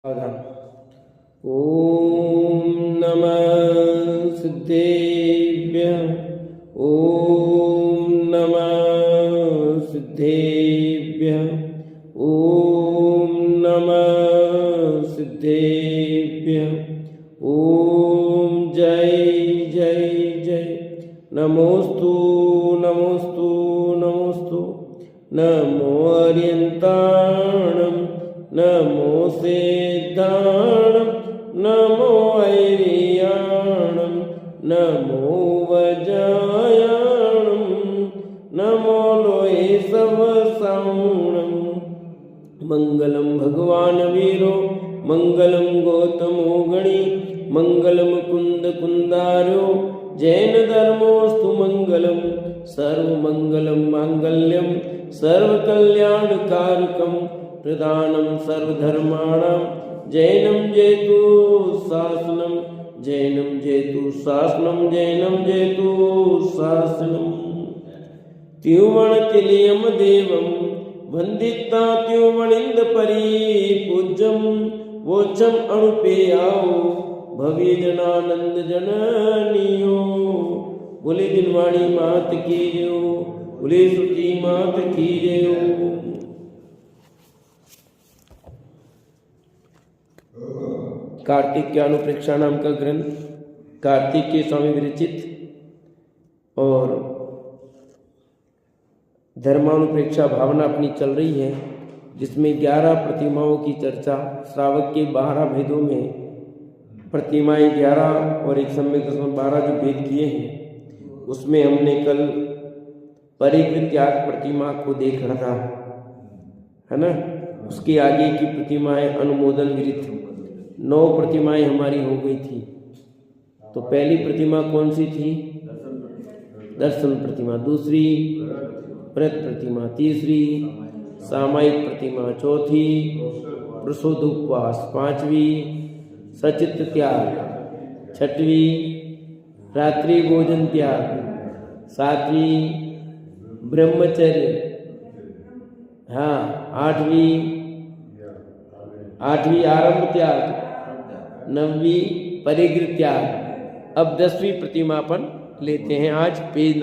सावधान। ओम नमः सिद्धेभ्यः। ओम नमः सिद्धेभ्यः। ओम नमः सिद्धेभ्यः। ओम जय जय जय। नमोस्तु नमोस्तु नमोस्तु। नमो अर्यन्ताणं नमो सिद्धाणं नमो ऐर्याणं नमो वज्रायाणं नमो लोये सवसाणं। मंगलम भगवान वीरो मंगलम गौतमो गणी मंगलम कुंद कुंदारो जैन धर्मोस्तु मंगलम सर्वमंगलम मांगल्यम सर्वकल्याणकारकम प्रदानं सर्वधर्माणां जैनं जेतु शासनं जैनं जेतु शासनं जैनं जेतु शासनं। त्युमणतिलयं देवं वन्दिता त्युमणिन्द परिपूज्यं वोचम अणुपेयाओ भवेजनानंद जननियो। बोले दिनवाणी मात की जय, बोले सुखी मात की जय। कार्तिक के अनुप्रेक्षा नाम का ग्रंथ कार्तिक के स्वामी विरचित और धर्मानुप्रेक्षा भावना अपनी चल रही है, जिसमें 11 प्रतिमाओं की चर्चा। श्रावक के 12 भेदों में प्रतिमाएं 11 और एक सम्यक दर्शन 12 जो भेद किए हैं, उसमें हमने कल परिग्र त्याग प्रतिमा को देख रखा है ना। उसके आगे की प्रतिमाएं अनुमोदन विरित 9 प्रतिमाएं हमारी हो गई थी। तो पहली प्रतिमा कौन सी थी? दर्शन प्रतिमा। दूसरी व्रत प्रतिमा। तीसरी सामायिक प्रतिमा। चौथी प्रसोद उपवास। 5वीं सचित त्याग। 6वीं रात्रि भोजन त्याग। 7वीं ब्रह्मचर्य। हाँ 8वीं आरंभ त्याग। 9वीं परिग्र त्याग। अब 10वीं प्रतिमा अपन लेते हैं आज। पेज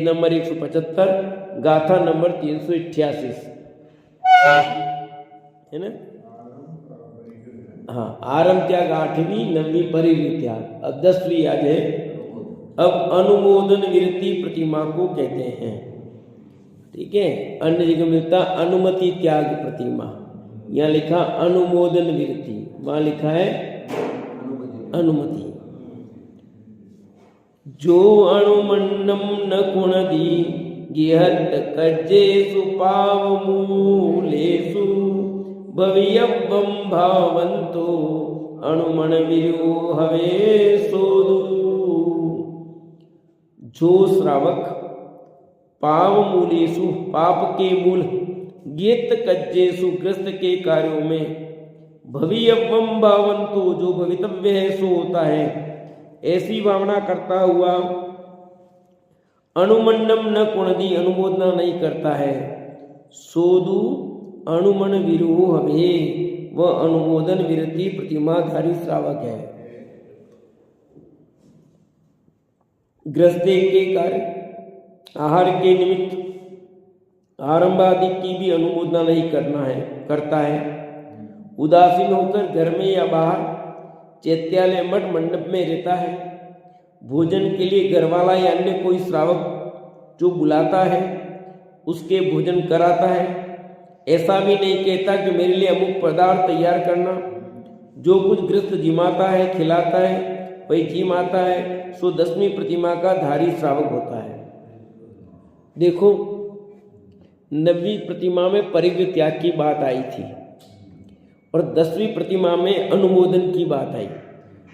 नंबर 175 गाथा नंबर 388 है ना। हाँ आरंभ त्याग 8वीं, 9वीं परिग्र त्याग। अब 10वीं आज है। अब अनुमोदन विरति प्रतिमा को कहते हैं, ठीक है। अन्य जगह मिलता अनुमति त्याग प्रतिमा, यहाँ लिखा अनुमोदन विरति, वहां लिखा है अनुमति। जो अणुमन्नम न कुणदी गिहत कज्जेसु पावमूलेषु भवियव्वं भावन्तो अणुमण विरो हवे सोदु। जो श्रावक पाव मूलेषु पाप के मूल गीत कज्जेसु ग्रस्त के कार्यों में भवियव्वम भावंतो जो भवितव्य है सो होता है, ऐसी भावना करता हुआ अनुमंडम न कुणदी अनुमोदना नहीं करता है, सोदु अणुमण विरोह हवे वह अनुमोदन विरति प्रतिमाधारी श्रावक है। गृहस्थी के कार्य आहार के निमित्त आरंभ आदि की भी अनुमोदना नहीं करता है। उदासीन होकर घर में या बाहर चैत्यालय मठ मंडप में रहता है। भोजन के लिए घरवाला या अन्य कोई श्रावक जो बुलाता है उसके भोजन कराता है। ऐसा भी नहीं कहता कि मेरे लिए अमुक पदार्थ तैयार करना। जो कुछ गृहस्थ जिमाता है खिलाता है वही जिमाता है, सो 10वीं प्रतिमा का धारी श्रावक होता है। देखो 9वीं प्रतिमा में परिग्र त्याग की बात आई थी और 10वीं प्रतिमा में अनुमोदन की बात आई।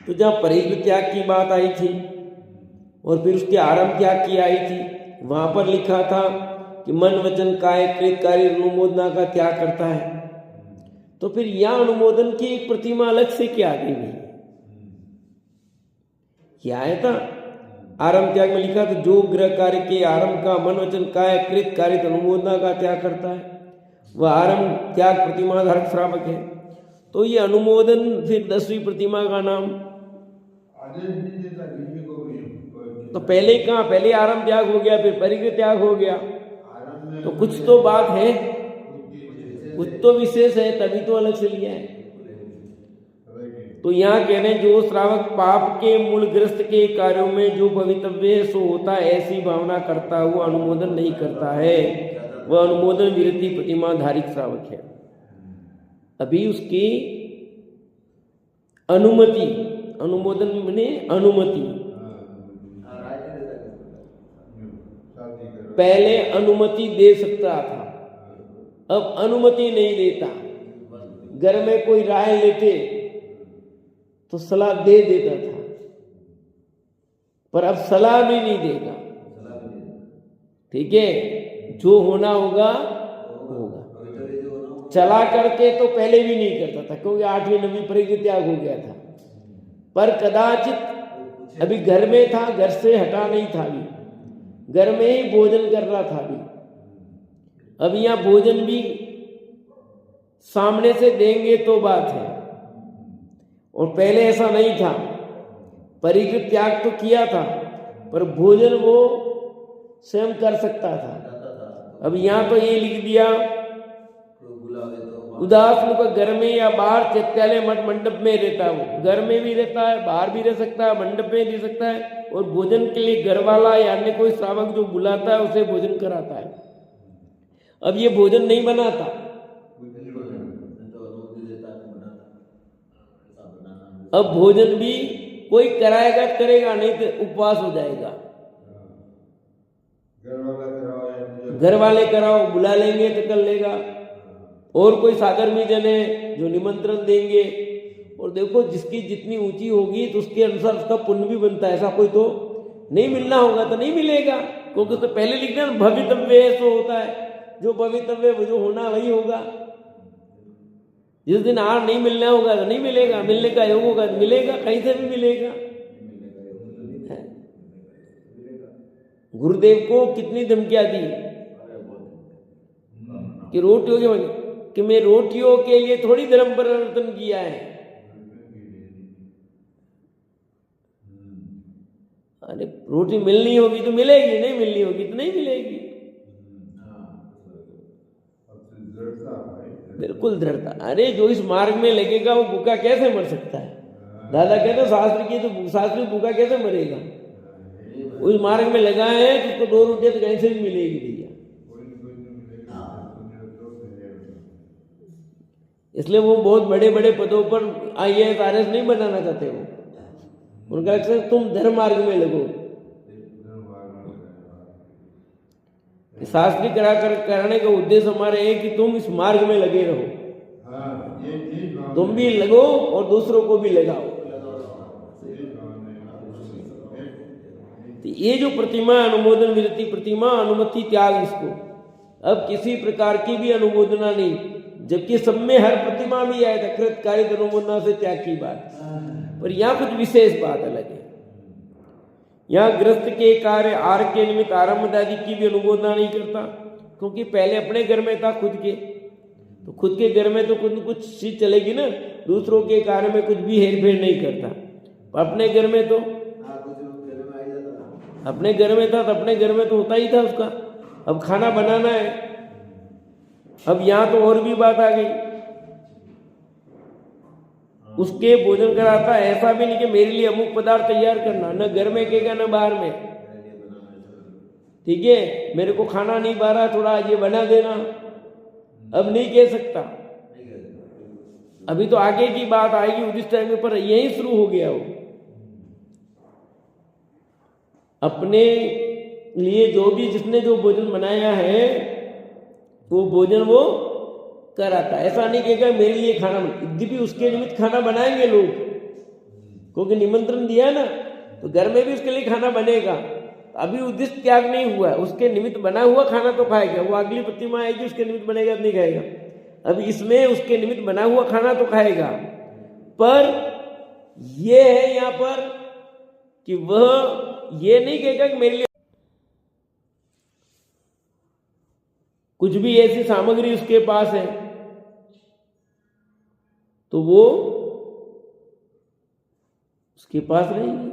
तो जहाँ परिग्र त्याग की बात आई थी और फिर उसके आरंभ त्याग की आई थी, वहां पर लिखा था कि मन वचन काय कृत कार्य अनुमोदना का त्याग करता है। तो फिर यहाँ अनुमोदन की एक प्रतिमा अलग से क्या आ गई? क्या आया था आरंभ त्याग में लिखा तो जो ग्रह कार्य के आरंभ का मन वचन काय कृत कार्य अनुमोदना का त्याग करता है। वह आरंभ त्याग प्रतिमा धारक श्रावक है। तो ये अनुमोदन फिर 10वीं प्रतिमा का नाम। तो पहले कहाँ, पहले आरंभ त्याग हो गया, फिर परिग्रह त्याग हो गया, तो कुछ तो बात है, कुछ तो विशेष है, तभी तो अलग से लिया है। तो यहाँ कह रहे हैं जो श्रावक पाप के मूलग्रस्त के कार्यों में जो भवितव्य है सो होता है ऐसी भावना करता हुआ अनुमोदन नहीं करता है, वह अनुमोदन विरति प्रतिमा धारिक श्रावक है। अभी उसकी अनुमति, अनुमोदन माने अनुमति, पहले अनुमति दे सकता था, अब अनुमति नहीं देता। घर में कोई राय लेते तो सलाह दे देता था, पर अब सलाह भी नहीं देगा। ठीक है, जो होना होगा होगा। चला करके तो पहले भी नहीं करता था, क्योंकि 8वीं 9वीं परिग्रह त्याग हो गया था। पर कदाचित अभी घर में था, घर से हटा नहीं था, अभी घर में ही भोजन कर रहा था। अभी यहाँ भोजन भी सामने से देंगे तो बात है, और पहले ऐसा नहीं था। परिग्रह त्याग तो किया था, पर भोजन वो स्वयं कर सकता था। अब यहाँ तो ये लिख दिया उदासीन को घर में या बाहर चैत्यालय मठ मंडप में रहता है, वो घर में भी रहता है, बाहर भी रह सकता है, मंडप में रह सकता है, और भोजन के लिए घर वाला या अन्य कोई श्रावक जो बुलाता है उसे भोजन कराता है। अब ये भोजन नहीं बनाता, अब भोजन भी कोई कराएगा करेगा, नहीं तो उपवास हो जाएगा। घर वाले कराओ, बुला लेंगे तो कर लेगा, और कोई सागर में जन है जो निमंत्रण देंगे। और देखो जिसकी जितनी ऊंची होगी तो उसके अनुसार उसका पुण्य भी बनता है। ऐसा कोई तो नहीं मिलना होगा तो नहीं मिलेगा, क्योंकि तो पहले लिखना भवितव्य ऐसा होता है, जो भवितव्य वो जो होना वही होगा। जिस दिन आहार नहीं मिलना होगा तो नहीं मिलेगा, मिलने का योग होगा तो मिलेगा, कहीं से भी मिलेगा। गुरुदेव को कितनी धमकियां दी कि रोटियों के, कि मैं रोटियों के लिए थोड़ी धर्म परिवर्तन किया है। अरे रोटी मिलनी होगी तो मिलेगी, नहीं मिलनी होगी तो नहीं मिलेगी। बिल्कुल दृढ़ता। अरे जो इस मार्ग में लगेगा वो भूखा कैसे मर सकता है। दादा कहते शास्त्र की तो शास्त्री भूखा कैसे मरेगा। उस मार्ग में लगा है तो उसको 2 रोटियां तो कहीं से भी मिलेगी भैया। इसलिए वो बहुत बड़े बड़े पदों पर IAS RS नहीं बनाना चाहते। वो उनका लक्ष्य तुम धर्म मार्ग में लगो। शास्त्री कराने का उद्देश्य हमारे है कि तुम इस मार्ग में लगे रहो, तुम भी लगो और दूसरों को भी लगाओ। तो ये जो प्रतिमा अनुमोदन विरति प्रतिमा अनुमति त्याग, इसको अब किसी प्रकार की भी अनुमोदना नहीं, जबकि सब में हर प्रतिमा भी आया था कृत कार्य अनुमोदना से त्याग की बात, पर यहाँ कुछ विशेष बात अलग है। यहाँ गृहस्थ के कार्य आर के निमित्त आरंभ आदि की भी अनुमोदना नहीं करता, क्योंकि पहले अपने घर में था खुद के, तो खुद के घर में तो कुछ चीज चलेगी ना, दूसरों के कार्य में कुछ भी हेर फेर नहीं करता। अपने घर में तो अपने घर में था तो अपने घर में तो होता ही था उसका। अब खाना बनाना है, अब यहाँ तो और भी बात आ गई, उसके भोजन कराता है। ऐसा भी नहीं कि मेरे लिए अमुक पदार्थ तैयार करना, न घर में कहेगा न बाहर में। ठीक है, मेरे को खाना नहीं पा रहा, थोड़ा ये बना देना, अब नहीं कह सकता। अभी तो आगे की बात आएगी उस टाइम पर, यही शुरू हो गया। वो अपने लिए जो भी जिसने जो भोजन बनाया है वो भोजन वो कराता। ऐसा नहीं कहेगा मेरे लिए खाना भी उसके निमित्त खाना बनाएंगे लोग, क्योंकि निमंत्रण दिया ना, तो घर में भी उसके लिए खाना बनेगा। अभी उद्देश्य त्याग नहीं हुआ, उसके निमित्त बना हुआ खाना तो खाएगा। वो अगली प्रतिमा आएगी उसके निमित्त बनेगा तो नहीं खाएगा। अब इसमें उसके निमित्त बना हुआ खाना तो खाएगा, पर यह है यहाँ पर कि वह ये नहीं कहेगा कि मेरे लिए कुछ भी ऐसी सामग्री उसके पास है तो वो उसके पास रहेगी,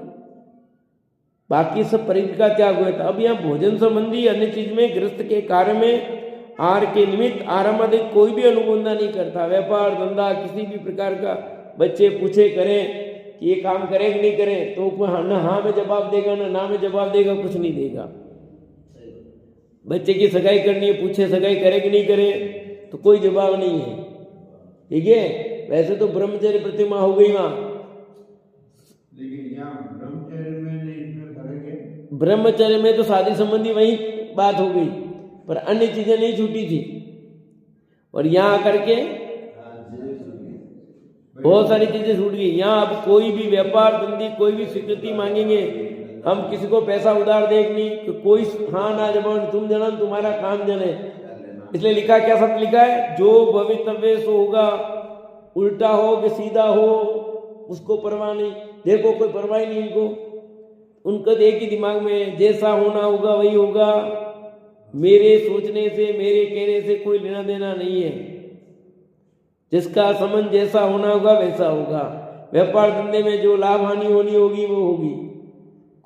बाकी सब परिग्रह का त्याग हुआ था। अब यहाँ भोजन संबंधी अन्य चीज में गृहस्थ के कार्य में आहार के निमित्त आरंभ अधिक कोई भी अनुबंधा नहीं करता। व्यापार धंधा किसी भी प्रकार का बच्चे पूछे करें कि ये काम करें कि नहीं करें तो न हाँ में जवाब देगा न ना में जवाब देगा, कुछ नहीं देगा। बच्चे की सगाई करनी है, पूछे सगाई करे कि नहीं करे तो कोई जवाब नहीं है। ठीक है, वैसे तो ब्रह्मचर्य प्रतिमा हो गई वहां, लेकिन यहाँ ब्रह्मचर्य में नहीं, इसमें फर्क है। ब्रह्मचर्य में तो शादी संबंधी वही बात हो गई, पर अन्य चीजें नहीं छूटी थी। और यहाँ आकर के बहुत सारी चीजें छूट गई। यहाँ अब कोई भी व्यापार धंधी कोई भी स्वीकृति मांगेंगे, हम किसी को पैसा उधार देखनी तो कोई हाँ ना जबान, तुम जनन तुम्हारा काम जने। इसलिए लिखा क्या शब्द लिखा है, जो भवितव्य सो होगा, उल्टा हो कि सीधा हो उसको परवाह नहीं। देखो कोई परवाह नहीं इनको, उनका तो एक ही दिमाग में जैसा होना होगा वही होगा, मेरे सोचने से मेरे कहने से कोई लेना देना नहीं है। जिसका संबंध जैसा होना होगा वैसा होगा। व्यापार धंधे में जो लाभ हानि होनी होगी वो होगी,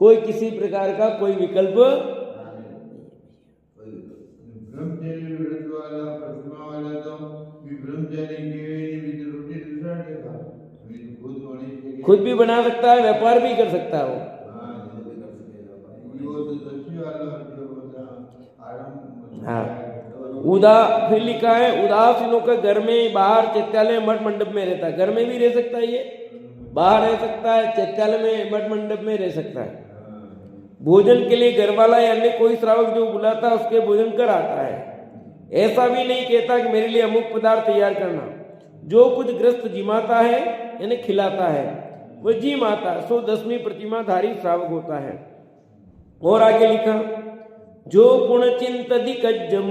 कोई किसी प्रकार का कोई विकल्प। ब्रह्मचर्य व्रत वाला प्रतिमा वाला तो ब्रह्मचर्य के रोटी दूसरा देगा, खुद भी बना सकता है, व्यापार भी कर सकता है वो। हाँ, फिर लिखा है उदासीनों का घर में बाहर चैत्यालय मठ मंडप में रहता है। घर में भी रह सकता है, ये बाहर रह सकता है, चैत्यालय में मठ मंडप में रह सकता है। भोजन के लिए घर वाला या अन्य कोई श्रावक जो बुलाता है उसके भोजन कर आता है। ऐसा भी नहीं कहता कि मेरे लिए अमुक पदार्थ तैयार करना। जो कुछ गृहस्थ जिमाता है यानी खिलाता है वह जी माता सो 10वीं प्रतिमाधारी श्रावक होता है। और आगे लिखा, जो पुण चिंतदिकज्जम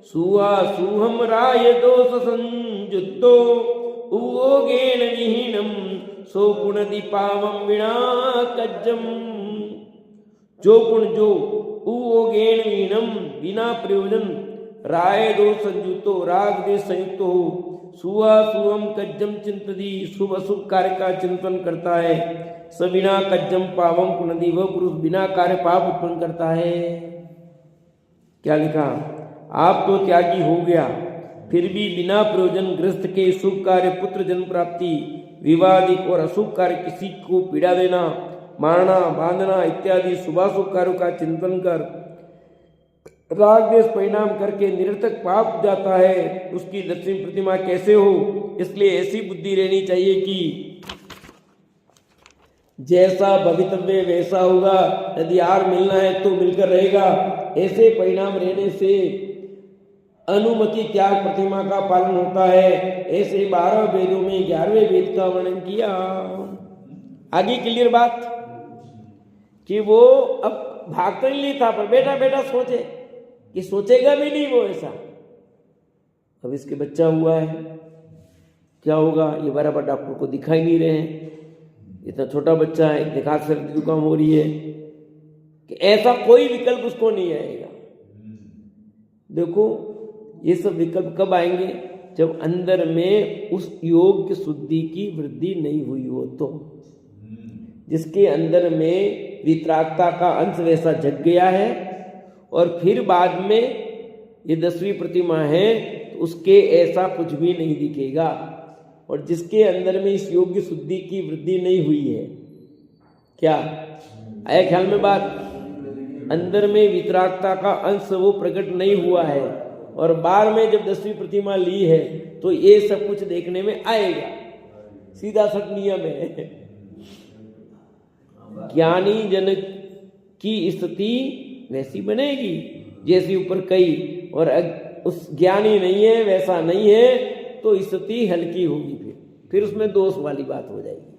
सुहा सुहम राय दोष संयुक्तो उगेण विहीनम सो पुण दीपावम विना कज्जम। जो पुण जो उगेण विहीनम बिना प्रयोजन राय दोष संयुक्तो राग देश संयुक्त हो, सुहा सुहम कज्जम चिंतदी शुभ अशुभ कार्य का चिंतन करता है, सबिना कज्जम पावम पुनदी वह पुरुष बिना कार्य पाप उत्पन्न करता है। क्या लिखा, आप तो त्यागी हो गया फिर भी बिना प्रयोजन गृहस्थ के शुभ कार्य पुत्र जन्म प्राप्ति विवादिक और अशुभ कार्य किसी को पीड़ा देना मारना बांधना इत्यादि शुभाशुभ कार्यों का चिंतन कर राग देश परिणाम करके निरर्थक पाप जाता है, उसकी लक्ष्मी प्रतिमा कैसे हो। इसलिए ऐसी बुद्धि रहनी चाहिए कि जैसा भवितव्य वैसा होगा, यदि यार मिलना है तो मिलकर रहेगा। ऐसे परिणाम रहने से अनुमति त्याग प्रतिमा का पालन होता है। ऐसे 12 वेदों में 11वें वेद का वर्णन किया। आगे क्लियर बात कि वो अब भागता ही नहीं था, पर बेटा बेटा सोचे कि सोचेगा भी नहीं वो ऐसा। अब इसके बच्चा हुआ है, क्या होगा, ये बराबर डॉक्टर को दिखाई नहीं रहे हैं, इतना छोटा बच्चा है, देखा सर्दी जुकाम हो रही है, कि ऐसा कोई विकल्प उसको नहीं आएगा। देखो ये सब विकल्प कब आएंगे, जब अंदर में उस योग्य शुद्धि की वृद्धि नहीं हुई हो। तो जिसके अंदर में वितरागता का अंश वैसा जग गया है और फिर बाद में ये 10वीं प्रतिमा है तो उसके ऐसा कुछ भी नहीं दिखेगा। और जिसके अंदर में इस योग्य शुद्धि की वृद्धि नहीं हुई है, क्या आया ख्याल में बात, अंदर में वितरागता का अंश वो प्रकट नहीं हुआ है और बाद में जब 10वीं प्रतिमा ली है तो ये सब कुछ देखने में आएगा। सीधा सट नियम है। ज्ञानी जन की स्थिति वैसी बनेगी जैसी ऊपर कही, और उस ज्ञानी नहीं है वैसा नहीं है तो स्थिति हल्की होगी, फिर उसमें दोष वाली बात हो जाएगी।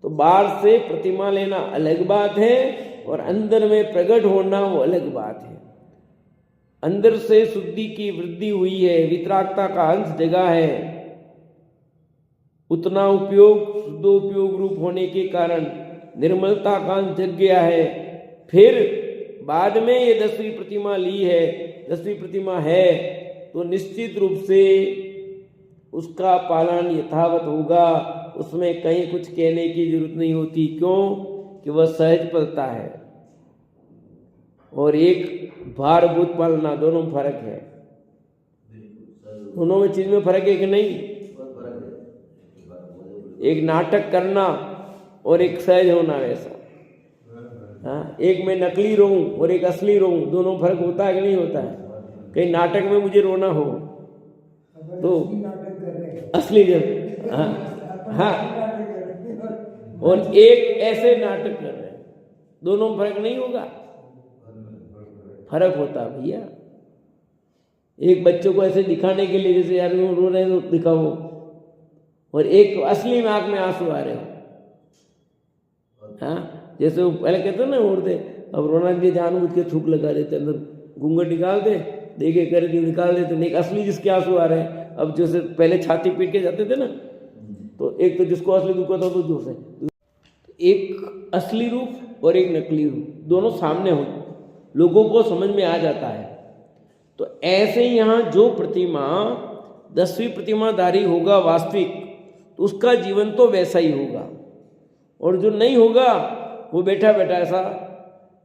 तो बाहर से प्रतिमा लेना अलग बात है और अंदर में प्रकट होना वो अलग बात है। अंदर से शुद्धि की वृद्धि हुई है, वितरागता का अंश जगा है, उतना उपयोग शुद्धोपयोग रूप होने के कारण निर्मलता का अंश जग गया है। फिर बाद में ये 10वीं प्रतिमा ली है, 10वीं प्रतिमा है, तो निश्चित रूप से उसका पालन यथावत होगा, उसमें कहीं कुछ कहने की जरूरत नहीं होती। क्यों? कि वह सहज पलता है और एक भारभूत पालना, दोनों में फर्क है। दोनों में चीज में फर्क है कि नहीं? एक नाटक करना और एक सहज होना, वैसा। हाँ, एक में नकली रोऊं और एक असली रोऊं, दोनों फर्क होता है कि नहीं होता है? कहीं नाटक में मुझे रोना हो तो असली जब, हाँ, और एक ऐसे नाटक कर रहे हैं, दोनों में फर्क नहीं होगा? फर्क होता है भैया। एक बच्चों को ऐसे दिखाने के लिए जैसे यार वो रो रहे हैं तो दिखाओ, और एक असली में आंख में आंसू आ रहे हो। हाँ, जैसे वो पहले कहते ना उड़ते, अब रोना के जानबूझ के थूक लगा देते, अंदर घूंघट निकाल दे, देखे कर दी निकाल देते, नहीं असली जिसके आंसू आ रहे हैं। अब जैसे पहले छाती पीट के जाते थे ना, तो एक तो जिसको असली दुख होता तो जोश है, एक असली रूप और एक नकली रूप, दोनों सामने हो, लोगों को समझ में आ जाता है। तो ऐसे ही यहाँ जो प्रतिमा 10वीं प्रतिमाधारी होगा वास्तविक, तो उसका जीवन तो वैसा ही होगा, और जो नहीं होगा वो बैठा बैठा ऐसा,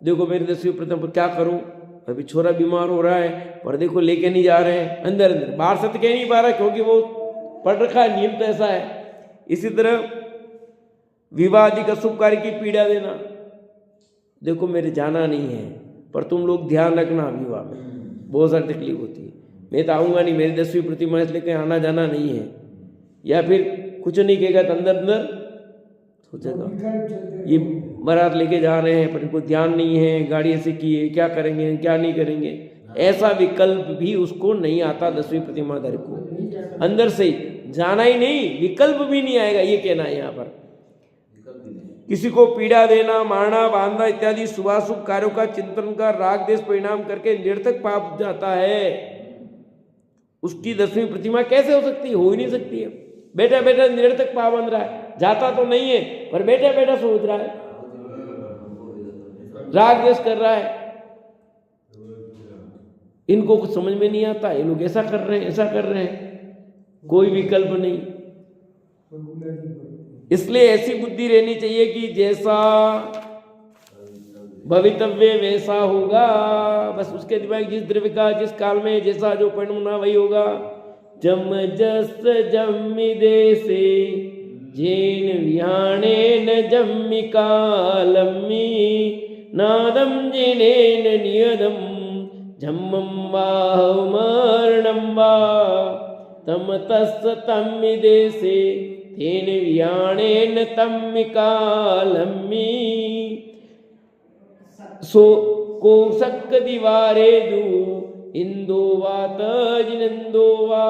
देखो मेरी 10वीं प्रतिमा क्या करूं, अभी छोरा बीमार हो रहा है, पर्दे को लेके नहीं जा रहे हैं, अंदर अंदर, बाहर से तो कह नहीं पा रहा क्योंकि वो पढ़ रखा है, नियम तो ऐसा है। इसी तरह विवाह आदि का शुभ कार्य की पीड़ा देना, देखो मेरे जाना नहीं है, पर तुम लोग ध्यान रखना, विवाह में बहुत सारी तकलीफ होती है, मैं तो आऊँगा नहीं, मेरी 10वीं प्रतिमा इसलिए कहीं आना जाना नहीं है। या फिर कुछ नहीं कहेगा तो अंदर अंदर सोचेगा ये बारात लेके जा रहे हैं पर इनको ध्यान नहीं है, गाड़ी ऐसे की है, क्या करेंगे क्या नहीं करेंगे, ऐसा विकल्प भी उसको नहीं आता 10वीं प्रतिमाधारी को। अंदर से ही जाना ही नहीं, विकल्प भी नहीं आएगा, ये कहना है यहाँ पर। किसी को पीड़ा देना, मारना, बांधना इत्यादि शुभाशुभ कार्यों का चिंतन कर राग देश परिणाम करके निरर्थक पाप जाता है, उसकी 10वीं प्रतिमा कैसे हो सकती है? हो ही नहीं सकती है। बैठा बैठा निरर्थक पाप बन रहा है, जाता तो नहीं है पर बैठा बैठा सोच रहा है, राग देश कर रहा है, इनको कुछ समझ में नहीं आता, ये लोग ऐसा कर रहे हैं ऐसा कर रहे हैं, कोई विकल्प नहीं। इसलिए ऐसी बुद्धि रहनी चाहिए कि जैसा भवितव्य वैसा होगा, बस उसके दिमाग जिस द्रव्य का जिस काल में जैसा जो परिणाम होना वही होगा। जम जस जम्मि देसे जेन विहाणे न जम्मि कालम्मि नादम जिनेन नियदम जम्मं वाहमर्णं वा तम तस् तम्मि देसे तेन विहाणेन तम्मि कालम्मि सो कोशक दिवारे दू इंदो वा तजिनंदो वा,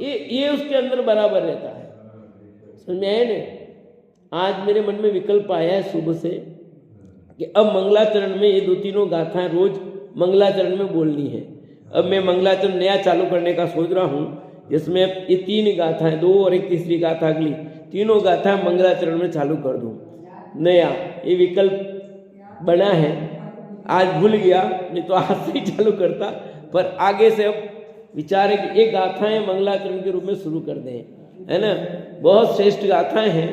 ये उसके अंदर बराबर रहता है। समझ में आया ना? आज मेरे मन में विकल्प आया है सुबह से कि अब मंगलाचरण में ये 2-3 गाथाएं रोज मंगलाचरण में बोलनी है। अब मैं मंगलाचरण नया चालू करने का सोच रहा हूँ, जिसमें ये 3 गाथाएं, 2 और एक तीसरी गाथा अगली, तीनों गाथाएं मंगलाचरण में चालू कर दूँ नया। ये विकल्प बना है, आज भूल गया, नहीं तो आज से ही चालू करता, पर आगे से अब विचार है कि एक गाथाएं मंगलाचरण के रूप में शुरू कर दें, है ना। बहुत श्रेष्ठ गाथाएं हैं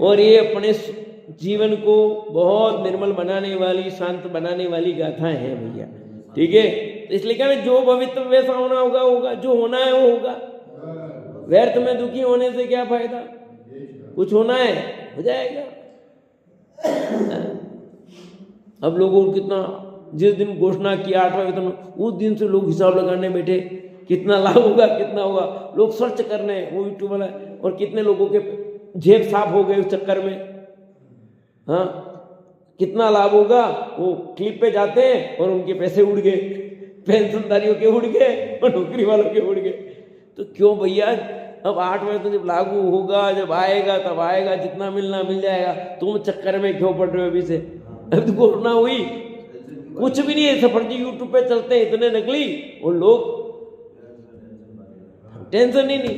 और ये अपने जीवन को बहुत निर्मल बनाने वाली, शांत बनाने वाली गाथाएं हैं भैया, ठीक है। तो इसलिए क्या, जो भविष्य वैसा होना होगा होगा, जो होना है वो होगा। व्यर्थ में दुखी होने से क्या फायदा, कुछ होना है हो जाएगा। अब लोगों को कितना, जिस दिन घोषणा किया 8वां वेतन, उस दिन से लोग हिसाब लगाने बैठे, कितना लाभ होगा कितना होगा, लोग सर्च करने वो यूट्यूब वाला, और कितने लोगों के जेब साफ हो गए उस चक्कर में। हाँ, कितना लाभ होगा, वो क्लिप पे जाते हैं और उनके पैसे उड़ गए, पेंशनधारियों के उड़ गए और नौकरी वालों के उड़ गए। तो क्यों भैया, अब 8 वेतन जब लागू होगा, जब आएगा तब आएगा, जितना मिलना मिल जाएगा, तुम चक्कर में क्यों पड़ रहे हो अभी से? अब तो कोरोना हुई कुछ भी नहीं है, सफरजी यूट्यूब पे चलते हैं इतने नकली, और लोग टेंशन ही नहीं।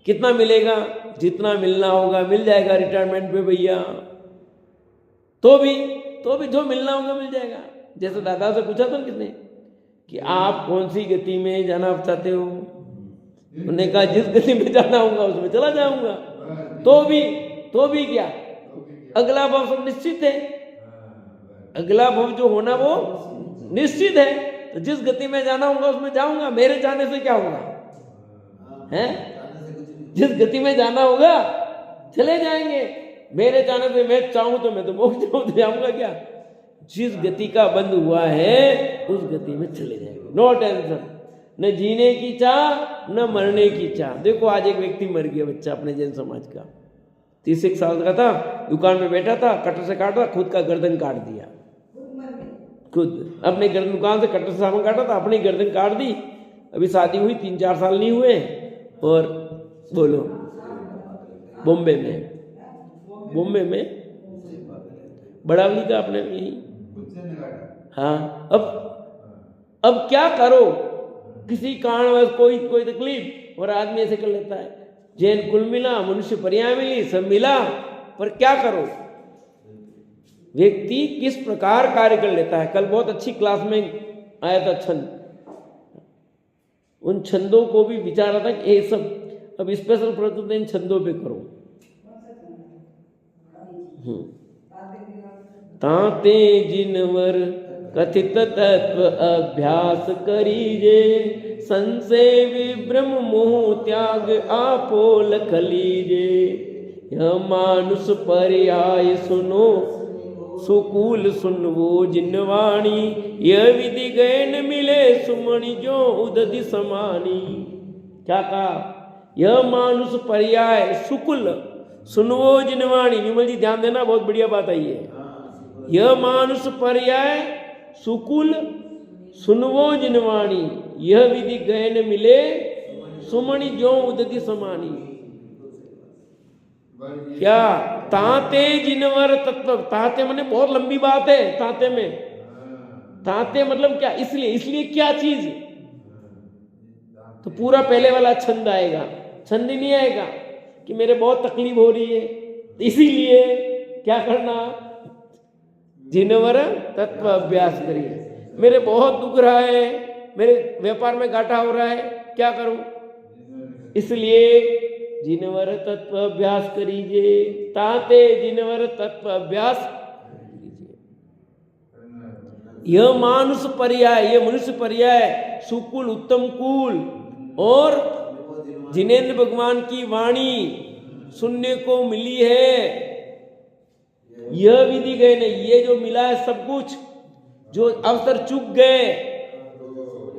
कितना मिलेगा, जितना मिलना होगा मिल जाएगा रिटायरमेंट पे भैया। तो भी तो भी जो मिलना होगा मिल जाएगा। जैसे दादा से पूछा था किसने कि आप कौन सी गति में जाना चाहते हो, उन्होंने कहा जिस गति में जाना होगा उसमें चला जाऊंगा। तो भी क्या, अगला भव सब निश्चित है, अगला भव जो होना वो निश्चित है। तो जिस गति में जाना होगा उसमें जाऊंगा, मेरे जाने से क्या होगा, हैं? जिस गति में जाना होगा चले जाएंगे, मेरे जाने से मैं चाहूं तो मैं तो मोक्ष तो जाऊंगा क्या। जिस गति का बंद हुआ है उस गति में चले जाएंगे, नो टेंशन। न जीने की चाह न मरने की चाह। देखो आज एक व्यक्ति मर गया, बच्चा अपने जैन समाज का, 31 साल का था, दुकान में बैठा था, कटर से काट रहा, खुद का गर्दन काट दिया, खुद अपने गर्दन, दुकान से कटर से सामान काटा था, अपनी गर्दन काट दी। अभी शादी हुई 3-4 साल नहीं हुए, और बोलो बॉम्बे में बड़ावली का अपने यही। हाँ, अब क्या करो, किसी कारणवश कोई तकलीफ और आदमी ऐसे कर लेता है। जैन कुल मिला, मनुष्य पर्याय मिली, सब मिला, पर क्या करो, व्यक्ति किस प्रकार कार्य कर लेता है। कल बहुत अच्छी क्लास में आया था छंद, उन छंदों को भी विचारा था कि ये सब अब स्पेशल प्रस्तुत इन छंदों पे करो। ताते जिनवर कथित तत्व अभ्यास करीजे, संशय विभ्रम मोह त्याग आपो लख लीजे। यह मानुष पर्याय सुनो सुकूल सुनवो जिनवाणी, यह विधि गए न मिले सुमणि जो उदधि समानी। क्या कहा, यह मानुष पर्याय सुकुल सुनवो जिनवाणी। विमल जी ध्यान देना, बहुत बढ़िया बात आई है। यह मानुष पर्याय सुकुल सुनवो जिनवाणी, यह विधि गए न मिले सुमणि जो उदधि समानी। क्या, ताते जिनवर तत्व, ताते माने बहुत लंबी बात है। ताते में, ताते मतलब क्या, इसलिए क्या चीज, तो पूरा पहले वाला छंद आएगा। छंद ही नहीं आएगा कि मेरे बहुत तकलीफ हो रही है, तो इसीलिए क्या करना, जिनवर तत्व अभ्यास करिए। मेरे बहुत दुख रहा है, मेरे व्यापार में घाटा हो रहा है, क्या करूं, इसलिए जिनवर तत्व अभ्यास करीजिए। ताते जिनवर तत्व अभ्यास कीजिए। यह मानुष पर्याय, यह मनुष्य पर्याय, सुकुल उत्तम कुल, और जिनेंद्र भगवान की वाणी सुनने को मिली है। यह विधि गए नहीं, ये जो मिला है सब कुछ, जो अवसर चूक गए,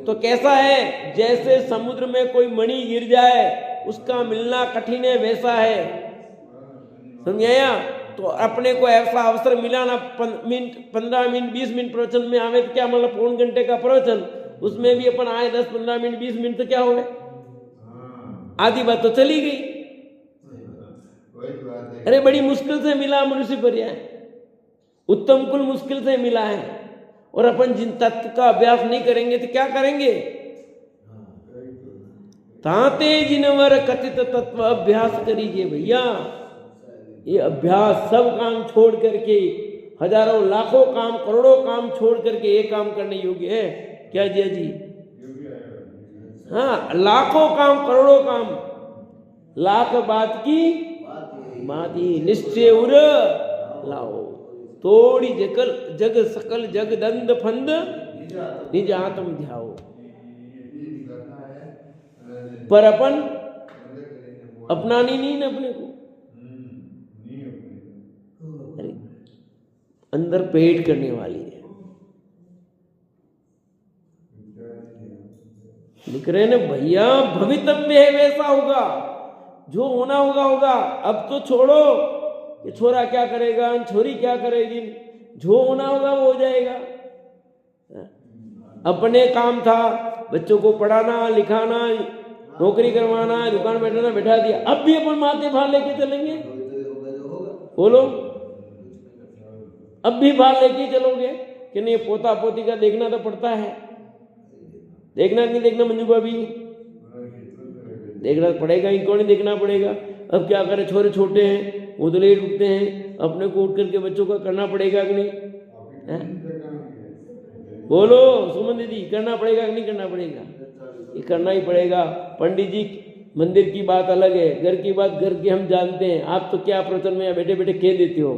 तो कैसा है, जैसे समुद्र में कोई मणि गिर जाए उसका मिलना कठिन है, वैसा है। समझाया, तो अपने को ऐसा अवसर मिला ना, 15 मिनट 20 मिनट प्रवचन में आवे तो क्या, मतलब पौन घंटे का प्रवचन, उसमें भी अपन आए 10-15 मिनट 20 मिनट, तो क्या हो गए, आधी बात तो चली गई। अरे बड़ी मुश्किल से मिला मनुष्य पर्याय, उत्तम कुल मुश्किल से मिला है, और अपन जिन तत्व का अभ्यास नहीं करेंगे तो क्या करेंगे। ताते जिनवर कथित तत्व अभ्यास करीजिए। भैया ये अभ्यास, सब काम छोड़ करके, हजारों लाखों काम करोड़ों काम छोड़ करके ये काम करने योग्य है क्या जिया जी। हाँ, लाखों काम करोड़ों काम, लाख बात की माती निश्चय उर लाओ, थोड़ी जग सकल जग दंड फंद निज आत्म ध्याओ। पर अपन अपनानी नहीं ना अपने को, अरे अंदर पेट करने वाली है। लिख रहे ना भैया, भवितव्य है वैसा होगा, जो होना होगा होगा। अब तो छोड़ो कि छोरा क्या करेगा, छोरी क्या करेगी, जो होना होगा वो हो जाएगा। अपने काम था बच्चों को पढ़ाना लिखाना, नौकरी करवाना, दुकान बैठाना, बैठा दिया। अब भी अपन माथे भार लेके चलेंगे, बोलो, अब भी भार लेके चलोगे कि नहीं। पोता पोती का देखना तो पड़ता है, देखना नहीं देखना मंजू भाभी, देखना पड़ेगा ही, कौन देखना पड़ेगा। अब क्या करें, छोरे छोटे हैं, वो तो लेट उठते हैं, अपने को उठ करके बच्चों का करना पड़ेगा कि नहीं। हैं? बोलो सुमन दीदी, करना पड़ेगा कि नहीं करना पड़ेगा? ये करना ही पड़ेगा। पंडित जी मंदिर की बात अलग है, घर की बात घर की हम जानते हैं। आप तो क्या प्रवचन में बैठे बैठे कह देते हो,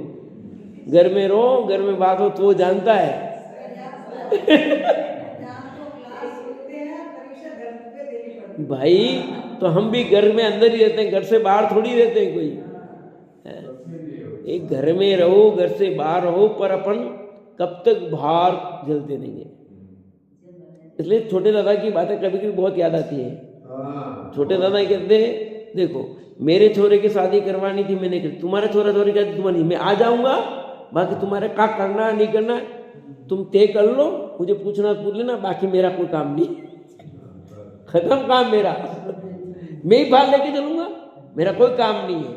घर में रहो, घर में बात हो तो वो जानता है। भाई तो हम भी घर में अंदर ही रहते हैं, घर से बाहर थोड़ी रहते हैं कोई। एक घर में रहो, घर से बाहर रहो, पर अपन कब तक बाहर झेलते नहीं है। इसलिए छोटे दादा की बातें कभी कभी बहुत याद आती है। छोटे दादा कहते हैं, देखो मेरे छोरे की शादी करवानी थी मैंने की, तुम्हारे छोरा छोरी की तुम्हारी, मैं आ जाऊंगा, बाकी तुम्हारे क्या करना है नहीं करना तुम तय कर लो, मुझे पूछना पूछ लेना, बाकी मेरा कोई काम नहीं, खत्म काम मेरा, मैं ही बाहर लेके चलूंगा, मेरा कोई काम नहीं है,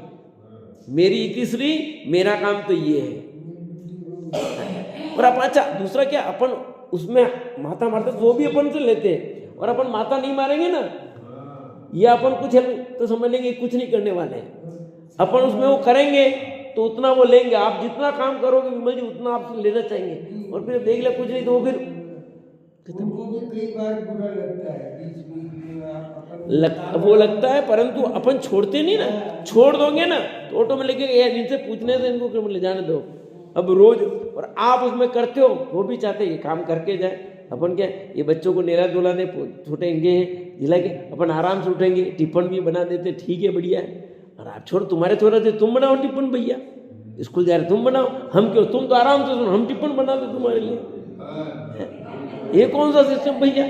मेरी तीसरी, मेरा काम तो ये है। और अपन अच्छा दूसरा क्या, अपन उसमें माता मारते वो भी अपन से लेते हैं, और अपन माता नहीं मारेंगे ना, ये अपन कुछ तो समझ लेंगे कुछ नहीं करने वाले हैं। अपन उसमें वो करेंगे तो उतना वो लेंगे, आप जितना काम करोगे विमल जी उतना आपसे लेना चाहेंगे, और फिर देख ले कुछ नहीं तो वो फिर उनको भी कई बार बुरा लगता है, बीच में वो लगता है, परंतु अपन छोड़ते नहीं ना। छोड़ दोगे ना तो ऑटो में लेके इनसे पूछने से इनको क्यों ले जाने दो, अब रोज, और आप उसमें करते हो, वो भी चाहते ये काम करके जाए। अपन क्या ये बच्चों को नेला धोला दे छूटेंगे जिला के, अपन आराम से उठेंगे, टिफिन भी बना देते, ठीक है बढ़िया है। और आप छोड़, तुम्हारे छोरा से तुम बनाओ टिफिन, भैया स्कूल जा रहे तुम बनाओ, हम क्यों, तुम तो आराम से सुनो, हम टिफिन बना दे तुम्हारे लिए, ये कौन सा सिस्टम भैया,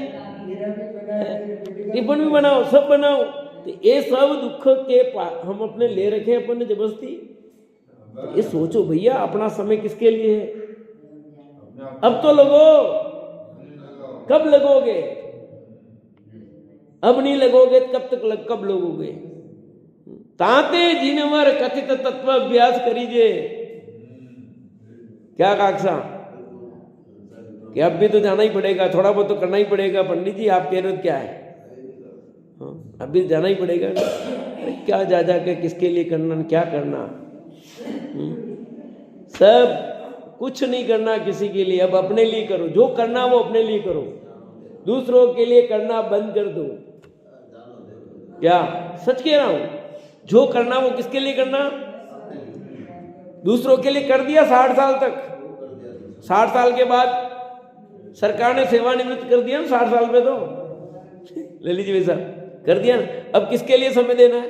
टिफिन भी बनाओ, सब बनाओ। तो ये सब दुख के हम अपने ले रखे अपन ने जबरदस्ती। तो ये सोचो भैया अपना समय किसके लिए है, अब तो लगो, कब लगोगे, अब नहीं लगोगे कब तक कब लगोगे। ताते जिनवर कथित तत्व अभ्यास करीजे, क्या काक्षा, कि अब भी तो जाना ही पड़ेगा, थोड़ा बहुत तो करना ही पड़ेगा। पंडित जी आप कह रहे हो क्या है, अब भी जाना ही पड़ेगा। अरे क्या जा जा के किसके लिए करना, क्या करना, सब कुछ नहीं करना किसी के लिए, अब अपने लिए करो, जो करना वो अपने लिए करो, दूसरों के लिए करना बंद कर दो। क्या सच कह रहा हूं, जो करना वो किसके लिए करना, दूसरों के लिए कर दिया 60 साल तक, 60 साल के बाद सरकार ने सेवानिवृत्त कर दिया 60 साल में, तो ले लीजिए वैसा कर दिया। अब किसके लिए समय देना है,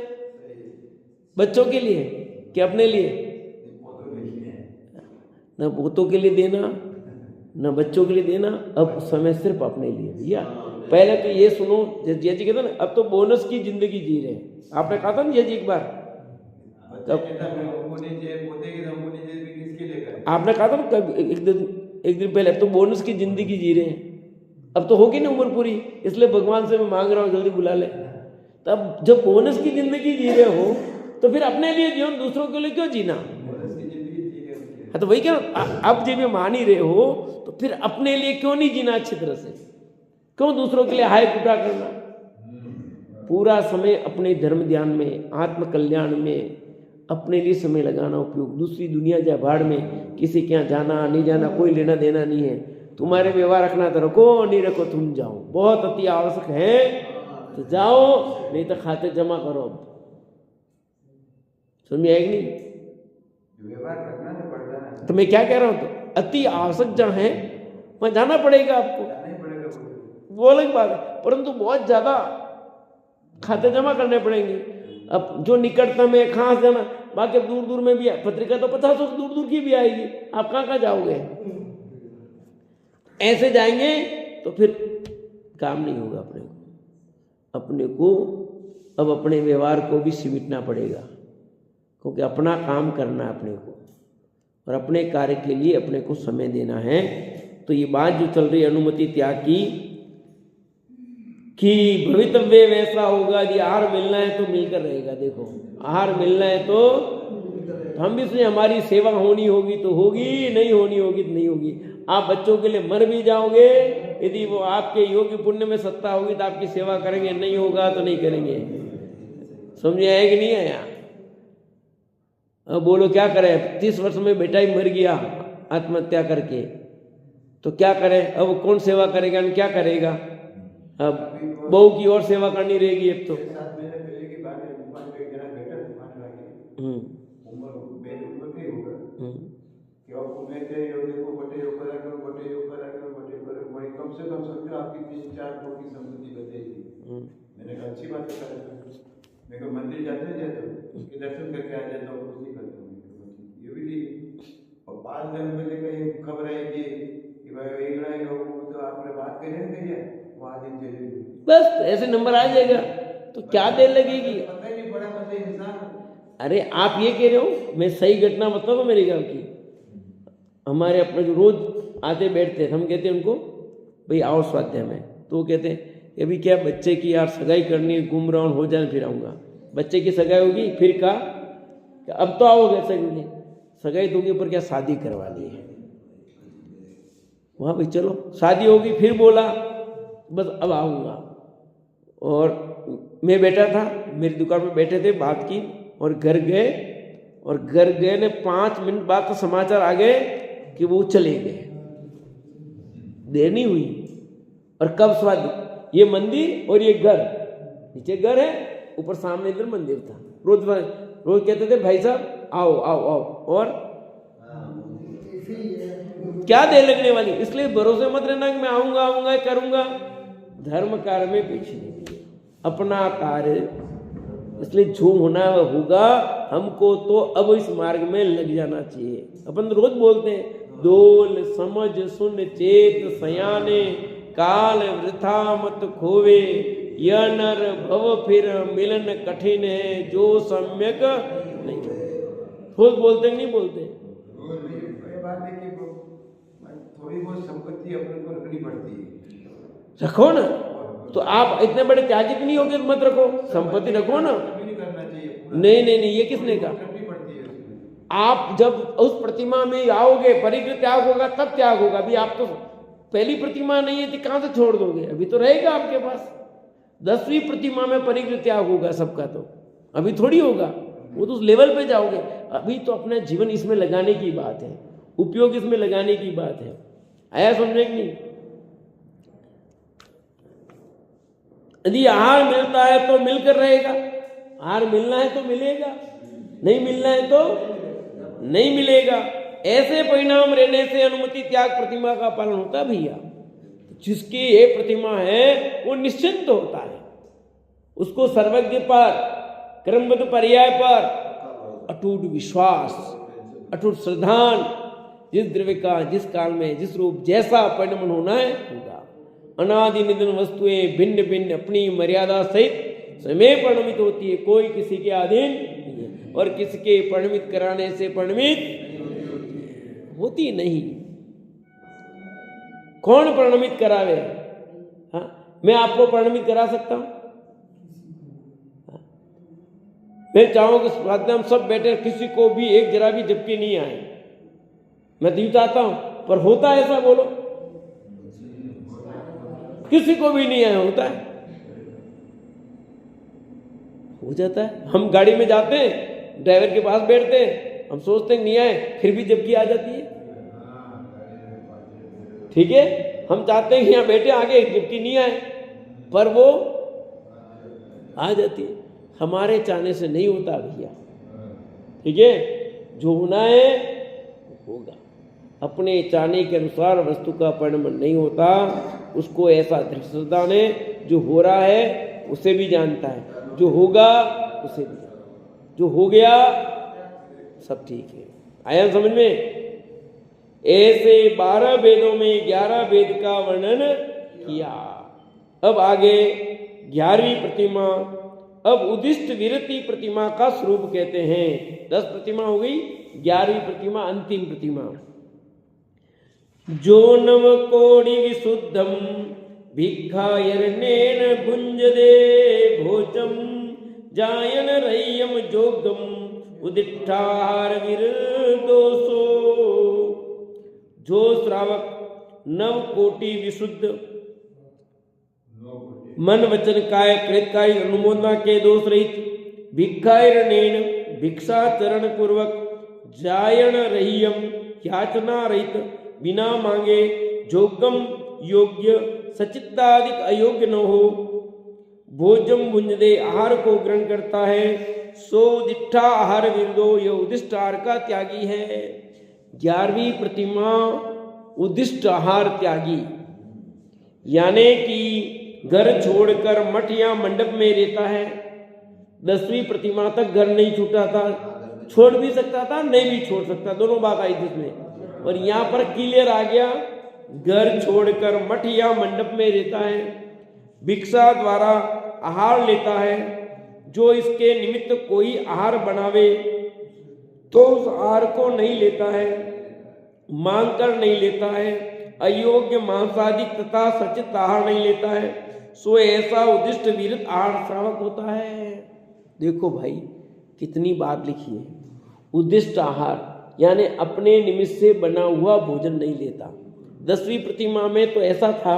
बच्चों के लिए कि अपने लिए, न पोतों के लिए देना न बच्चों के लिए देना, अब समय सिर्फ अपने लिए। भैया पहले तो ये सुनो, जय जी कहते ना अब तो बोनस की जिंदगी जी रहे हैं, आपने कहा था ना जय जी एक बार, आपने कहा था ना कब एक दिन पहले, अब तो बोनस की जिंदगी जी रहे हैं, अब तो होगी ना उम्र पूरी, इसलिए भगवान से मैं मांग रहा हूँ जल्दी बुला ले। तब जब बोनस की जिंदगी जी रहे हो तो फिर अपने लिए जियो, दूसरों के लिए क्यों जीना। हाँ तो वही क्या, अब जब ये मान ही रहे हो तो फिर अपने लिए क्यों नहीं जीना अच्छी तरह से, क्यों दूसरों के लिए हाय कुटा करना। पूरा समय अपने धर्म ध्यान में, आत्म कल्याण में अपने लिए समय लगाना उपयोग, दूसरी दुनिया जा भाड़ में किसी के यहाँ जाना नहीं जाना कोई लेना देना नहीं है। तुम्हारे व्यवहार रखना तो रखो, नहीं रखो तुम जाओ, बहुत अति आवश्यक है तो जाओ, नहीं तो खाते जमा करो। अब समझ में आएगी नहीं, व्यवहार रखना तो पड़ता है। तो मैं क्या कह रहा हूँ, तो अति आवश्यक जहाँ है वहाँ जाना पड़ेगा आपको, वो अलग बात है, परंतु बहुत ज्यादा खाते जमा करने पड़ेंगे। अब जो निकटतम है खास जाना, बाकी अब दूर दूर में भी पत्रिका तो 50 दूर दूर की भी आएगी, आप कहाँ जाओगे, ऐसे जाएंगे तो फिर काम नहीं होगा। अपने को अब अपने व्यवहार को भी सिमटना पड़ेगा, क्योंकि अपना काम करना है अपने को, और अपने कार्य के लिए अपने को समय देना है। तो ये बात जो चल रही है अनुमति त्याग की, कि भवितव्य वैसा होगा, यदि आहार मिलना है तो मिलकर रहेगा। देखो आहार मिलना है तो हम भी सोचे हमारी सेवा होनी होगी तो होगी, नहीं होनी होगी तो नहीं होगी। आप बच्चों के लिए मर भी जाओगे, यदि वो आपके योग्य पुण्य में सत्ता होगी तो आपकी सेवा करेंगे, नहीं होगा तो नहीं करेंगे। समझे आया कि नहीं आया। अब बोलो क्या करें, 30 वर्ष में बेटा ही मर गया आत्महत्या करके, तो क्या करे, अब कौन सेवा करेगा और क्या करेगा? अब बहू की और सेवा करनी रहेगी अब तो। 7 महीने पहले की बात है, दुकान पे एक जना बैठा दुकान लाके उम्र मेरी उम्र की होगा कि आपको मैं थे यो देखो बटे यो करा करो बटे यो करा करो बटे करो बड़ी कम से कम समझो आपकी 3-4 करोड़ की संपत्ति बताई थी। मैंने कहा अच्छी बात है, मैं कहा मंदिर जाते उसके दर्शन करके आ जाता हूँ, कुछ नहीं करता हूँ, ये भी ठीक। और 5 दिन पहले का ये खबर आई कि भाई एक लड़ाई तो आपने बात करी ना करिए वहाँ दिन चले बस ऐसे नंबर आ जाएगा, तो क्या देर लगेगी? पता ही नहीं पड़ा, मतलब इंसान। अरे आप ये कह रहे हो, मैं सही घटना बताऊँ मेरे गांव की। हमारे अपने जो रोज आते बैठते, हम कहते हैं उनको भाई आओ स्वाध्याय में, तो वो कहते हैं ये भी क्या बच्चे की यार सगाई करनी है, घूम रहा हूँ, हो जाए फिर आऊँगा। बच्चे की सगाई होगी फिर कहा कि अब तो आओगे, सगाई दोगे पर क्या शादी करवानी है वहाँ पे, चलो शादी होगी, फिर बोला बस अब आऊँगा। और मैं बैठा था, मेरी दुकान पे बैठे थे, बात की और घर गए, और घर गए ने 5 मिनट बाद तो समाचार आ गए कि वो चले गए, देर नहीं हुई। और कब स्वाद, ये मंदिर और ये घर, नीचे घर है, ऊपर सामने इधर मंदिर था। रोज रोज कहते थे भाई साहब आओ आओ आओ, और क्या देर लगने वाली, इसलिए भरोसे मत रहना कि मैं आऊंगा आऊंगा करूंगा। धर्म कार्य में पीछे नहीं, अपना कार्य, इसलिए जो होना होगा हमको, तो अब इस मार्ग में लग जाना चाहिए। अपन रोज बोलते हैं डोल समझ सुन चेत सयाने, काल वृथा मत खोवे, यह नर भव फिर मिलन कठिन है, जो सम्यक नहीं। रोज बोलते नहीं बोलते? बात है कि थोड़ी बहुत संपत्ति अपने को रखनी पड़ती है। रखो ना, तो आप इतने बड़े त्यागी नहीं होगे, मत रखो, संपत्ति रखो ना। नहीं करना चाहिए। नहीं, ये किसने कहा? रखनी पड़ती है। आप जब उस प्रतिमा में आओगे, परिग्रह त्याग होगा तब त्याग होगा। अभी आप तो पहली प्रतिमा नहीं है तो कहां से छोड़ दोगे? अभी तो रहेगा आपके पास। 10वीं प्रतिमा में परिग्रह त्याग होगा सबका, तो अभी थोड़ी होगा, वो तो उस लेवल पे जाओगे। अभी तो अपना जीवन इसमें लगाने की बात है, उपयोग इसमें लगाने की बात है। आया समझे कि नहीं? यदि आहार मिलता है तो मिलकर रहेगा, आहार मिलना है तो मिलेगा, नहीं मिलना है तो नहीं मिलेगा। ऐसे परिणाम रहने से अनुमति त्याग प्रतिमा का पालन होता है भैया। जिसकी ये प्रतिमा है वो निश्चिंत होता है, उसको सर्वज्ञ पर, क्रमबद्ध पर्याय पर अटूट विश्वास, अटूट श्रद्धान, जिस द्रव्य का जिस काल में जिस रूप जैसा परिणमन होना है होगा। अनादि निधन वस्तुएं भिन्न भिन्न अपनी मर्यादा सहित समय परिणमित होती है, कोई किसी के अधीन नहीं है, और किसी के परिणमित कराने से परिणमित होती नहीं। कौन परिणमित करावे? हाँ, मैं आपको परिणमित करा सकता हूं? मैं चाहूँ कि स्वाध्याय हम सब बैठे, किसी को भी एक जरा भी झपकी नहीं आए, मैं तो चाहता हूं, पर होता है ऐसा? बोलो, किसी को भी नहीं आया, होता है? हो जाता है। हम गाड़ी में जाते हैं, ड्राइवर के पास बैठते हैं, हम सोचते हैं नहीं आए, फिर भी झपकी आ जाती है। ठीक है, हम चाहते हैं कि यहाँ बैठे आगे झपकी नहीं आए, पर वो आ जाती है। हमारे चाहने से नहीं होता भैया। ठीक है, जो होना है होगा। अपने चाहने के अनुसार वस्तु का परिणमन नहीं होता। उसको ऐसा श्रद्धा ने, जो हो रहा है उसे भी जानता है, जो होगा उसे भी जानता है, जो हो गया सब ठीक है। आया समझ में? ऐसे 12 वेदों में 11 वेद का वर्णन किया। अब आगे 11वीं प्रतिमा, अब उदिष्ट विरति प्रतिमा का स्वरूप कहते हैं। 10 प्रतिमा हो गई, 11वीं प्रतिमा अंतिम प्रतिमा। जो नव कोटि विशुद्धम भिक्षायर्णेन भुंजदे भोजम जायन रय्यम जोगम उदिष्ठाहार विरदोषो। जो श्रावक नव कोटि विशुद्ध मन वचन काय कृतकाय अनुमोदना के दोष रहित भिक्षायर्णेन भिक्षाचरण पूर्वक जायन रहियम याचना रहित बिना मांगे जोगम योग्य सचित्तादिक अयोग्य न हो, भोजम भुंजदे आहार को ग्रहण करता है, सो उदिष्ठा आहार विरुद्धो, यह उदिष्ट आहार का त्यागी है। 11वीं प्रतिमा उदिष्ट आहार त्यागी, यानी कि घर छोड़कर मठ या मंडप में रहता है। 10वीं प्रतिमा तक घर नहीं छूटा था, छोड़ भी सकता था, नहीं भी छोड़ सकता, दोनों बात आई थी इसमें। और यहाँ पर क्लियर आ गया, घर छोड़कर मठ या मंडप में रहता है, भिक्षा द्वारा आहार लेता है, जो इसके निमित्त कोई आहार बनावे तो उस आहार को नहीं लेता है, मांग कर नहीं लेता है, अयोग्य मांसादिक तथा सचित आहार नहीं लेता है, सो ऐसा उदिष्ट विरुद्ध आहार श्रावक होता है। देखो भाई कितनी बात लिखी है। उदिष्ट आहार यानी अपने निमित्त से बना हुआ भोजन नहीं लेता। 10वीं प्रतिमा में तो ऐसा था,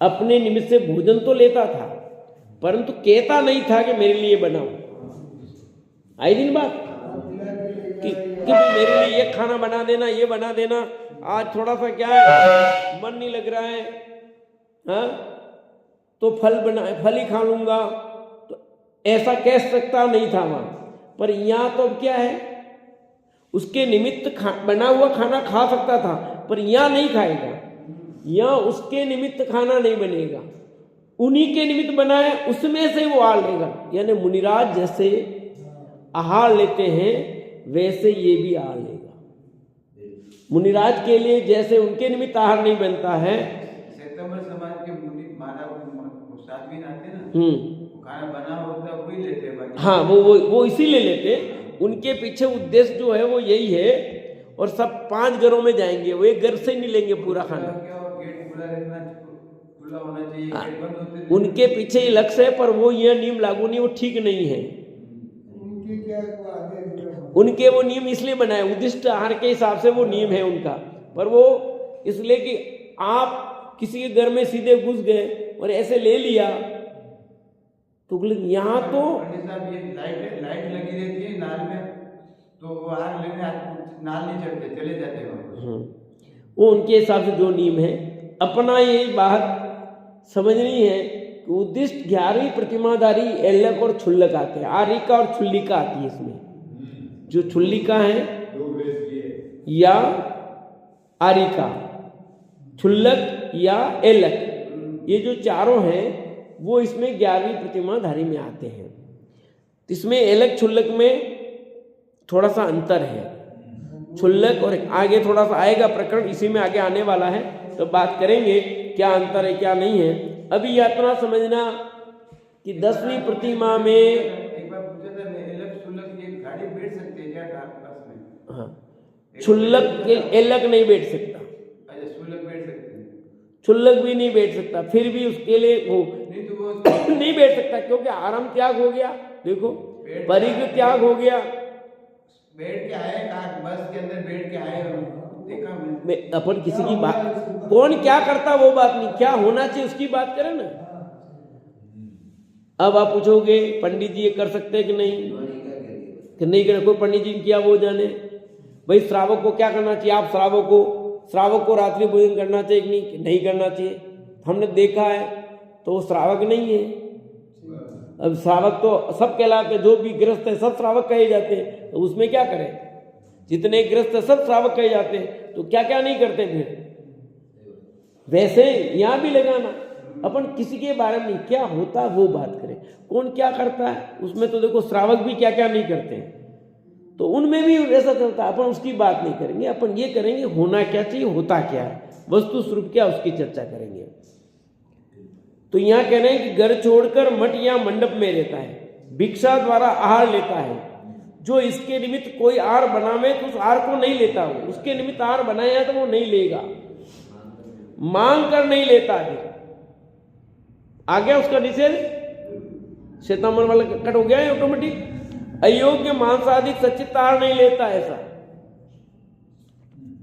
अपने निमित्त से भोजन तो लेता था परंतु कहता नहीं था कि मेरे लिए बनाओ। आई दिन बात कि मेरे लिए ये खाना बना देना, ये बना देना, आज थोड़ा सा क्या है मन नहीं लग रहा है, हाँ तो फल ही खा लूंगा, तो ऐसा कह सकता नहीं था वहां। पर यहाँ तो अब क्या है, उसके निमित्त बना हुआ खाना खा सकता था, पर यहाँ नहीं खाएगा, यहाँ उसके निमित्त खाना नहीं बनेगा, उन्हीं के निमित्त बना है उसमें से वो आहार लेगा। यानी मुनिराज जैसे आहार लेते हैं वैसे ये भी आहार लेगा। मुनिराज के लिए जैसे उनके निमित्त आहार नहीं बनता है, श्वेतांबर समाज के मुनि महाराज साध्वी आते हैं ना, खाना बना होता वही लेते हैं। हाँ वो इसीलिए लेते, उनके पीछे उद्देश्य जो है वो यही है। और सब 5 घरों में जाएंगे, वो एक घर से नहीं लेंगे पूरा खाना, उनके पीछे ही लक्ष्य है। पर वो यह नियम लागू नहीं, वो ठीक नहीं है। उनके वो नियम इसलिए बनाए, उद्दिष्ट आहार के हिसाब से वो नियम है उनका, पर वो इसलिए कि आप किसी के घर में सीधे घुस गए और ऐसे ले लिया तो यहाँ तो लाइट लगी रहती है नाल में, तो वो आग लेने नाल नहीं चढ़ते, चले जाते हैं। वो उनके हिसाब से जो नियम है। अपना ये बात समझनी है कि उद्दिष्ट 11वीं प्रतिमाधारी एल्लक और छुल्लक आते हैं, आरिका और छुल्लिका आती है इसमें। जो छुल्लिका है या आरिका, छुल्लक या एल्लक, ये जो चारों हैं वो इसमें 11वीं प्रतिमाधारी में आते हैं। इसमें एल्लक छुल्लक में थोड़ा सा अंतर है। छुल्लक और आगे थोड़ा सा आएगा प्रकरण, इसी में आगे आने वाला है, तो बात करेंगे क्या अंतर है क्या नहीं है। अभी यात्रा समझना कि 10वीं प्रतिमा में एक बार पूछा था मैं, एल्लक छुल्लक ये गाड़ी बैठ सकते हैं क्या बस में? हाँ, छुल्लक एल्लक नहीं बैठ सकता। अच्छा, छुल्लक बैठ सकते हैं, छुल्लक भी नहीं बैठ सकता, फिर भी उसके लिए वो नहीं तो वो नहीं बैठ सकता, क्योंकि आराम त्याग हो गया। देखो परिग्रह त्याग हो गया, बैठ के आए बस के अंदर, बैठ के आए, देखा मैं अपन किसी की बात, कौन क्या करता वो बात नहीं, क्या होना चाहिए उसकी बात करें ना। अब आप पूछोगे पंडित जी ये कर सकते हैं कि नहीं करे, कोई पंडित जी किया वो जाने। भाई श्रावक को क्या करना चाहिए, आप श्रावक को रात्रि भोजन करना चाहिए कि नहीं करना चाहिए, हमने देखा है तो वो श्रावक नहीं है। अब श्रावक तो सब कहलाते, जो भी गृहस्थ है सब श्रावक कहे जाते हैं, तो उसमें क्या करें, जितने गृहस्थ है सब श्रावक कहे जाते हैं, तो क्या क्या नहीं करते फिर। वैसे यहाँ भी लगाना, अपन किसी के बारे में नहीं क्या होता वो बात करें, कौन क्या करता है उसमें तो देखो श्रावक भी क्या क्या नहीं करते हैं, तो उनमें भी ऐसा चलता है। अपन उसकी बात नहीं करेंगे, अपन ये करेंगे होना क्या चाहिए, होता क्या है, वस्तु स्वरूप क्या उसकी चर्चा करेंगे। तो यहाँ कह रहे हैं कि घर छोड़कर मठ या मंडप में रहता है, भिक्षा द्वारा आहार लेता है, जो इसके निमित्त कोई आहार बनावे तो उस आहार को नहीं लेता, वो उसके निमित्त आहार बनाया तो वो नहीं लेगा, मांग कर नहीं लेता है। आ गया उसका निषेध, श्वेतांबर वाला कट हो गया है ऑटोमेटिक। अयोग्य मांसादिक सचित आहार नहीं लेता, ऐसा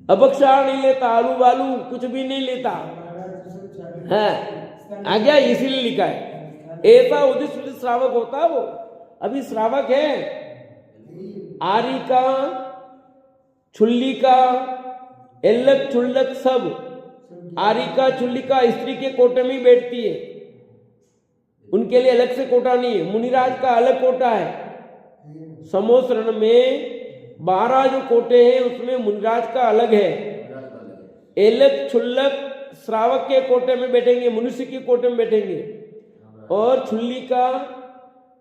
अभक्ष आहार नहीं लेता, आलू बालू कुछ भी नहीं लेता है, आ गया इसीलिए लिखा है। ऐसा उदिष्ट श्रावक होता है वो। अभी श्रावक है आरिका, छुल्लिका, एल्लक छुल्लक सब आरिका चुल्लिका स्त्री के कोटे में ही बैठती है, उनके लिए अलग से कोटा नहीं है। मुनिराज का अलग कोटा है। समोसरण में 12 जो कोटे हैं उसमें मुनिराज का अलग है। एलक छुल्लक श्रावक के कोटे में बैठेंगे, मनुष्य के कोटे में बैठेंगे, और छुल्लिका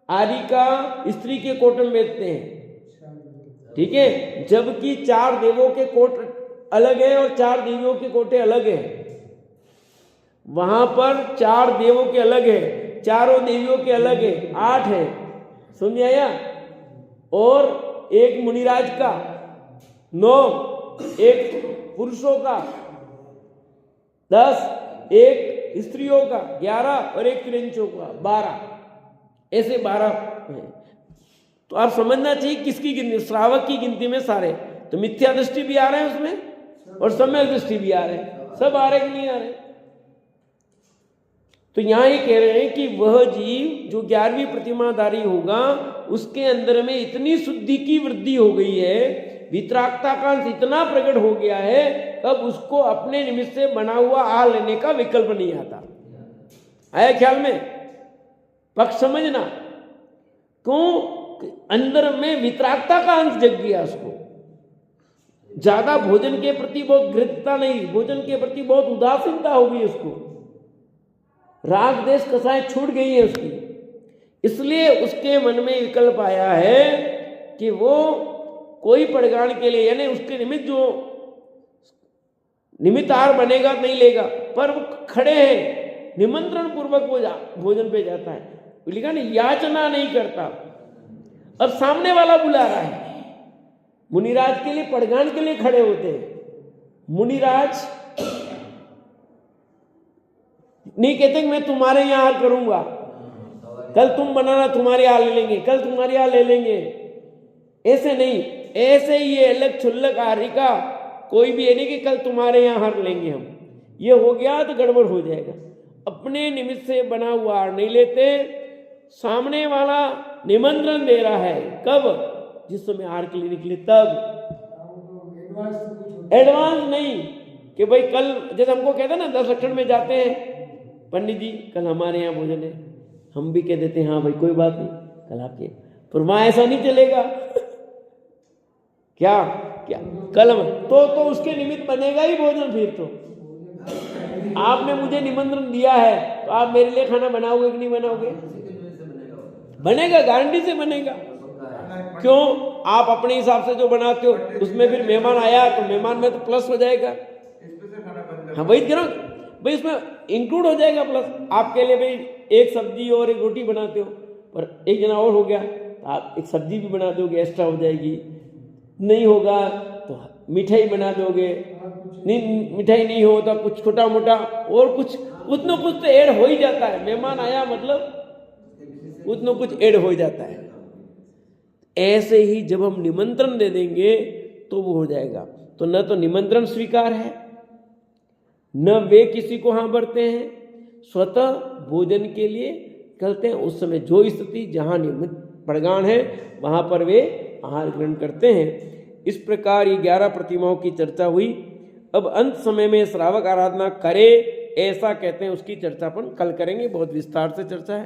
आरिका स्त्री के कोटे में बैठते हैं। ठीक है, जबकि 4 देवों के कोट अलग है और 4 देवियों के कोटे अलग है। वहां पर 4 देवों के अलग है, 4 देवियों के अलग है, 8 है। समझ आया? और एक मुनिराज का 9, एक पुरुषों का 10, एक स्त्रियों का 11 और एक क्रिंचों का 12, ऐसे 12 है। तो आप समझना चाहिए किसकी गिनती, श्रावक की गिनती में सारे। तो मिथ्या दृष्टि भी आ रहे हैं उसमें और सम्यक दृष्टि भी आ रहे हैं, सब आ रहे कि नहीं आ रहे। तो यहां ये कह रहे हैं कि वह जीव जो 11वीं प्रतिमाधारी होगा उसके अंदर में इतनी शुद्धि की वृद्धि हो गई है, वितरागता का अंश इतना प्रकट हो गया है, तब उसको अपने निमित्त से बना हुआ आहार लेने का विकल्प नहीं आता। आया ख्याल में? पक्ष समझना, क्यों? अंदर में वितरागता का अंश जग गया, उसको ज्यादा भोजन के प्रति बहुत घृतता नहीं, भोजन के प्रति बहुत उदासीनता हो गई उसको, राग देश कसाएं छूट गई है उसकी। इसलिए उसके मन में विकल्प आया है कि वो कोई पड़गान के लिए, यानी उसके निमित्त जो निमित्तार बनेगा नहीं लेगा, पर वो खड़े हैं, निमंत्रण पूर्वक वो भोजन पे जाता है। लिखा नहीं, याचना नहीं करता। अब सामने वाला बुला रहा है, मुनिराज के लिए, पड़गान के लिए खड़े होते हैं। मुनिराज नहीं कहते कि मैं तुम्हारे यहाँ हार करूंगा, कल तुम बनाना, तुम्हारे हाल ले लेंगे, कल तुम्हारे हाल ले लेंगे, ऐसे नहीं। ऐसे ही ये अलग छुल्लक आरिका कोई भी है नहीं कि कल तुम्हारे यहाँ हार लेंगे हम, ये हो गया तो गड़बड़ हो जाएगा। अपने निमित्त से बना हुआ हार नहीं लेते, सामने वाला निमंत्रण दे रहा है, कब? जिस समय हार के लिए निकले तब। एडवांस नहीं कि भाई कल, जैसे हमको कहते ना 10 लक्षण में जाते हैं, पंडित जी कल हमारे यहाँ भोजन है, हम भी कह देते हैं हाँ भाई कोई बात नहीं कल आपके, पर वहां ऐसा नहीं चलेगा। क्या क्या कल तो उसके निमित्त बनेगा ही भोजन। फिर तो आपने मुझे निमंत्रण दिया है तो आप मेरे लिए खाना बनाओगे कि नहीं बनाओगे? बनेगा, गारंटी से बनेगा। क्यों? आप अपने हिसाब से जो बनाते हो उसमें फिर मेहमान आया तो मेहमान में तो प्लस हो जाएगा। हाँ वही कह रहा हूं भाई, उसमें इंक्लूड हो जाएगा प्लस। आपके लिए भाई एक सब्जी और एक रोटी बनाते हो, पर एक जना और हो गया तो आप एक सब्जी भी बना दोगे, एक्स्ट्रा हो जाएगी। नहीं होगा तो मिठाई बना दोगे, नहीं मिठाई नहीं हो तो कुछ छोटा मोटा और कुछ न कुछ तो ऐड हो ही जाता है। मेहमान आया मतलब कुछ न कुछ ऐड हो जाता है। ऐसे ही जब हम निमंत्रण दे देंगे तो वो हो जाएगा। तो न तो निमंत्रण स्वीकार है, न वे किसी को हाँ भरते हैं, स्वतः भोजन के लिए करते हैं। उस समय जो स्थिति जहाँ निमित्त पड़गान है वहाँ पर वे आहार ग्रहण करते हैं। इस प्रकार ये 11 प्रतिमाओं की चर्चा हुई। अब अंत समय में श्रावक आराधना करे ऐसा कहते हैं, उसकी चर्चा अपन कल करेंगे, बहुत विस्तार से चर्चा है।